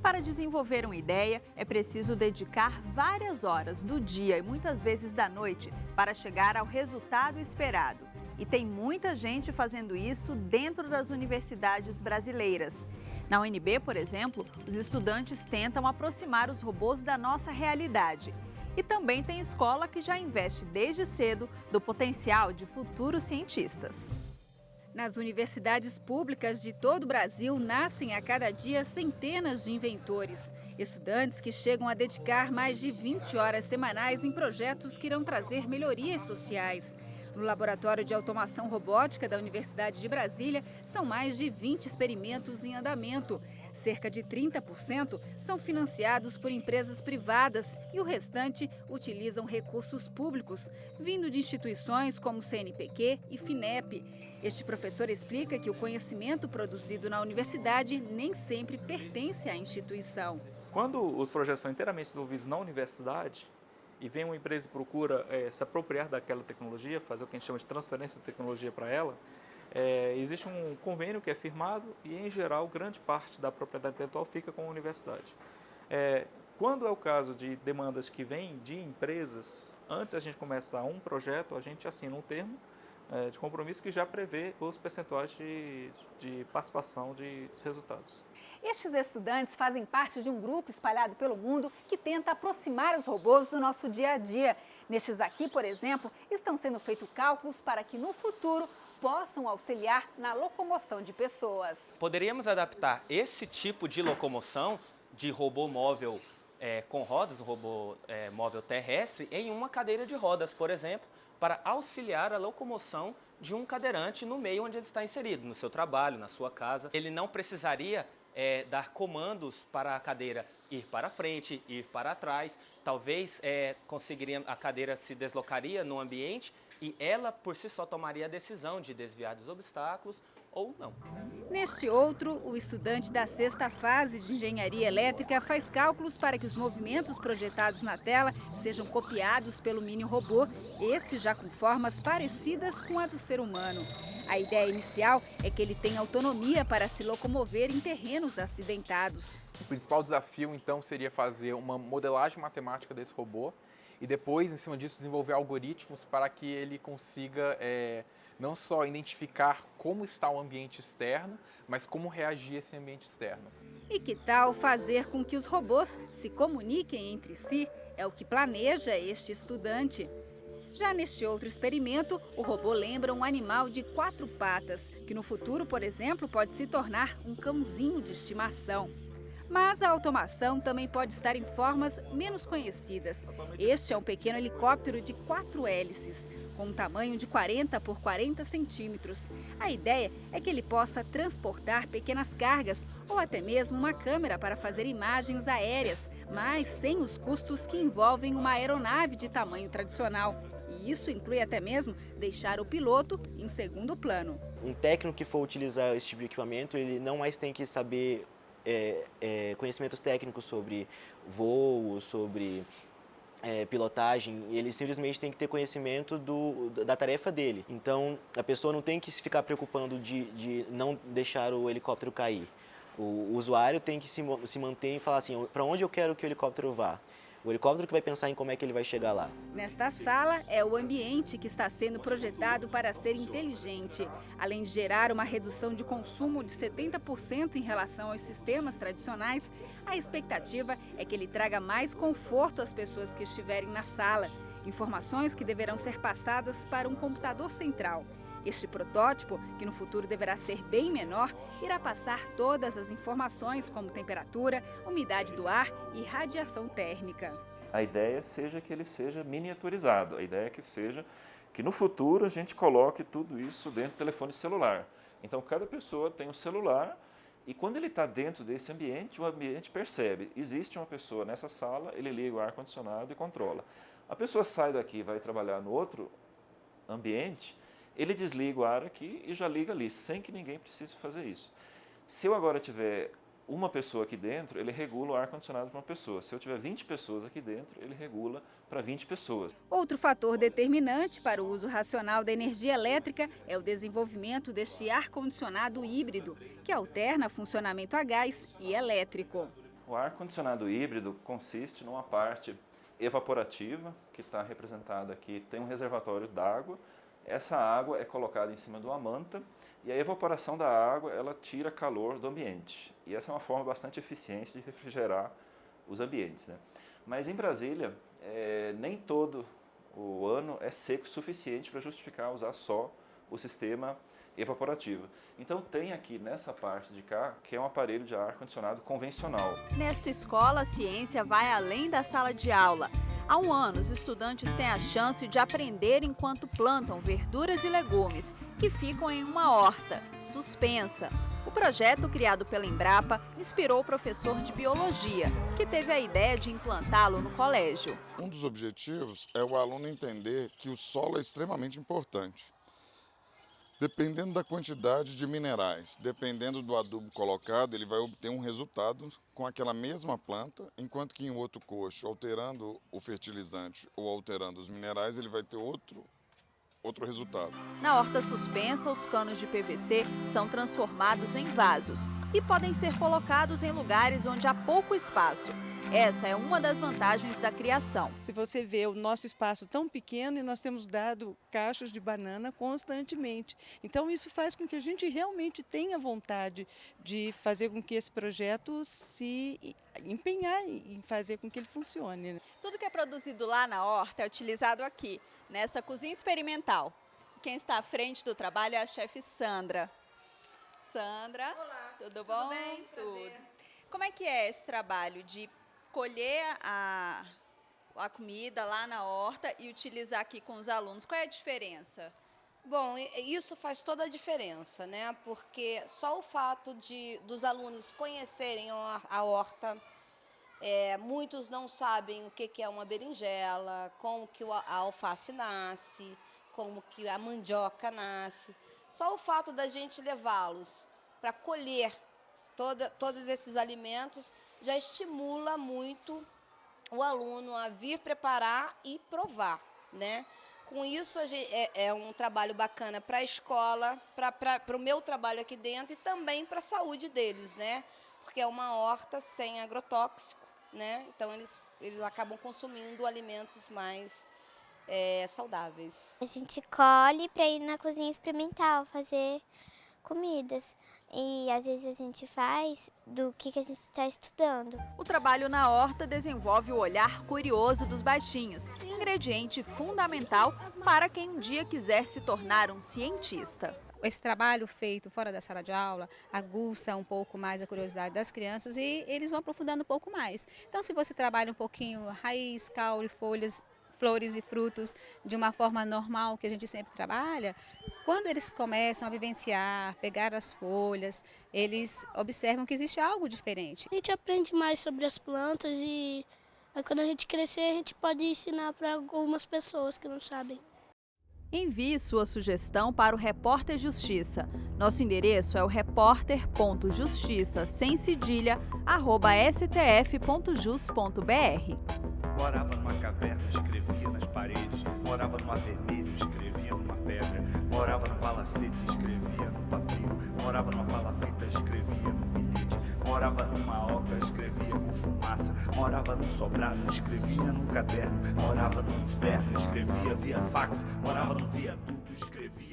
Para desenvolver uma ideia, é preciso dedicar várias horas do dia e muitas vezes da noite para chegar ao resultado esperado. E tem muita gente fazendo isso dentro das universidades brasileiras. Na UNB, por exemplo, os estudantes tentam aproximar os robôs da nossa realidade. E também tem escola que já investe desde cedo do potencial de futuros cientistas. Nas universidades públicas de todo o Brasil, nascem a cada dia centenas de inventores. Estudantes que chegam a dedicar mais de 20 horas semanais em projetos que irão trazer melhorias sociais. No Laboratório de Automação Robótica da Universidade de Brasília, são mais de 20 experimentos em andamento. Cerca de 30% são financiados por empresas privadas e o restante utilizam recursos públicos, vindo de instituições como CNPq e FINEP. Este professor explica que o conhecimento produzido na universidade nem sempre pertence à instituição. Quando os projetos são inteiramente desenvolvidos na universidade e vem uma empresa e procura se apropriar daquela tecnologia, fazer o que a gente chama de transferência de tecnologia para ela, existe um convênio que é firmado e, em geral, grande parte da propriedade intelectual fica com a universidade. Quando é o caso de demandas que vêm de empresas, antes a gente começar um projeto, a gente assina um termo de compromisso que já prevê os percentuais de participação dos resultados. Estes estudantes fazem parte de um grupo espalhado pelo mundo que tenta aproximar os robôs do nosso dia a dia. Nestes aqui, por exemplo, estão sendo feitos cálculos para que no futuro possam auxiliar na locomoção de pessoas. Poderíamos adaptar esse tipo de locomoção de robô móvel com rodas, um robô móvel terrestre, em uma cadeira de rodas, por exemplo, para auxiliar a locomoção de um cadeirante no meio onde ele está inserido, no seu trabalho, na sua casa. Ele não precisaria dar comandos para a cadeira ir para frente, ir para trás. Talvez a cadeira se deslocaria no ambiente e ela por si só tomaria a decisão de desviar dos obstáculos ou não. Neste outro, o estudante da sexta fase de engenharia elétrica faz cálculos para que os movimentos projetados na tela sejam copiados pelo mini-robô, esse já com formas parecidas com a do ser humano. A ideia inicial é que ele tenha autonomia para se locomover em terrenos acidentados. O principal desafio, então, seria fazer uma modelagem matemática desse robô e depois, em cima disso, desenvolver algoritmos para que ele consiga não só identificar como está o ambiente externo, mas como reagir a esse ambiente externo. E que tal fazer com que os robôs se comuniquem entre si? É o que planeja este estudante. Já neste outro experimento, o robô lembra um animal de 4 patas, que no futuro, por exemplo, pode se tornar um cãozinho de estimação. Mas a automação também pode estar em formas menos conhecidas. Este é um pequeno helicóptero de 4 hélices, com um tamanho de 40 por 40 centímetros. A ideia é que ele possa transportar pequenas cargas ou até mesmo uma câmera para fazer imagens aéreas, mas sem os custos que envolvem uma aeronave de tamanho tradicional. E isso inclui até mesmo deixar o piloto em segundo plano. Um técnico que for utilizar esse tipo de equipamento, ele não mais tem que saber conhecimentos técnicos sobre voo, sobre pilotagem, ele simplesmente tem que ter conhecimento da tarefa dele. Então, a pessoa não tem que se ficar preocupando de não deixar o helicóptero cair. O usuário tem que se manter e falar assim, para onde eu quero que o helicóptero vá? O helicóptero que vai pensar em como é que ele vai chegar lá. Nesta sala é o ambiente que está sendo projetado para ser inteligente. Além de gerar uma redução de consumo de 70% em relação aos sistemas tradicionais, a expectativa é que ele traga mais conforto às pessoas que estiverem na sala. Informações que deverão ser passadas para um computador central. Este protótipo, que no futuro deverá ser bem menor, irá passar todas as informações como temperatura, umidade do ar e radiação térmica. A ideia seja que ele seja miniaturizado, a ideia é que no futuro a gente coloque tudo isso dentro do telefone celular. Então cada pessoa tem um celular e quando ele está dentro desse ambiente, o ambiente percebe, existe uma pessoa nessa sala, ele liga o ar-condicionado e controla. A pessoa sai daqui e vai trabalhar no outro ambiente, ele desliga o ar aqui e já liga ali, sem que ninguém precise fazer isso. Se eu agora tiver uma pessoa aqui dentro, ele regula o ar-condicionado para uma pessoa. Se eu tiver 20 pessoas aqui dentro, ele regula para 20 pessoas. Outro fator determinante para o uso racional da energia elétrica é o desenvolvimento deste ar-condicionado híbrido, que alterna funcionamento a gás e elétrico. O ar-condicionado híbrido consiste numa parte evaporativa, que está representada aqui, tem um reservatório d'água. Essa água é colocada em cima de uma manta e a evaporação da água ela tira calor do ambiente. E essa é uma forma bastante eficiente de refrigerar os ambientes, né? Mas em Brasília, nem todo o ano é seco o suficiente para justificar usar só o sistema evaporativo. Então tem aqui nessa parte de cá, que é um aparelho de ar-condicionado convencional. Nesta escola, a ciência vai além da sala de aula. Há um ano, os estudantes têm a chance de aprender enquanto plantam verduras e legumes, que ficam em uma horta suspensa. O projeto, criado pela Embrapa, inspirou o professor de biologia, que teve a ideia de implantá-lo no colégio. Um dos objetivos é o aluno entender que o solo é extremamente importante. Dependendo da quantidade de minerais, dependendo do adubo colocado, ele vai obter um resultado com aquela mesma planta, enquanto que em outro coxo, alterando o fertilizante ou alterando os minerais, ele vai ter outro resultado. Na horta suspensa, os canos de PVC são transformados em vasos e podem ser colocados em lugares onde há pouco espaço. Essa é uma das vantagens da criação. Se você vê o nosso espaço tão pequeno e nós temos dado cachos de banana constantemente. Então isso faz com que a gente realmente tenha vontade de fazer com que esse projeto se empenhar em fazer com que ele funcione, né? Tudo que é produzido lá na horta é utilizado aqui, nessa cozinha experimental. Quem está à frente do trabalho é a chefe Sandra. Sandra, olá, tudo bom? Tudo bem? Prazer. Como é que é esse trabalho de colher a comida lá na horta e utilizar aqui com os alunos? Qual é a diferença? Bom, isso faz toda a diferença, né? Porque só o fato dos alunos conhecerem a horta, muitos não sabem o que é uma berinjela, como que a alface nasce, como que a mandioca nasce. Só o fato da gente levá-los para colher todos esses alimentos já estimula muito o aluno a vir preparar e provar, né? Com isso, é um trabalho bacana para a escola, para o meu trabalho aqui dentro e também para a saúde deles, né? Porque é uma horta sem agrotóxico, né? Então, eles acabam consumindo alimentos mais saudáveis. A gente colhe para ir na cozinha experimental, fazer comidas. E às vezes a gente faz do que a gente está estudando. O trabalho na horta desenvolve o olhar curioso dos baixinhos, ingrediente fundamental para quem um dia quiser se tornar um cientista. Esse trabalho feito fora da sala de aula aguça um pouco mais a curiosidade das crianças e eles vão aprofundando um pouco mais. Então, se você trabalha um pouquinho raiz, caule, folhas, flores e frutos de uma forma normal que a gente sempre trabalha, quando eles começam a vivenciar, pegar as folhas, eles observam que existe algo diferente. A gente aprende mais sobre as plantas e quando a gente crescer a gente pode ensinar para algumas pessoas que não sabem. Envie sua sugestão para o Repórter Justiça. Nosso endereço é o repórter.justiça@stf.jus.br. Morava numa caverna, escrevia nas paredes. Morava numa vermelha, escrevia numa pedra. Morava num palacete, escrevia num papiro. Morava numa palafita, escrevia num bilhete. Morava numa oca, escrevia com fumaça. Morava num sobrado, escrevia num caderno. Morava num inferno, escrevia via fax. Morava num viaduto, escrevia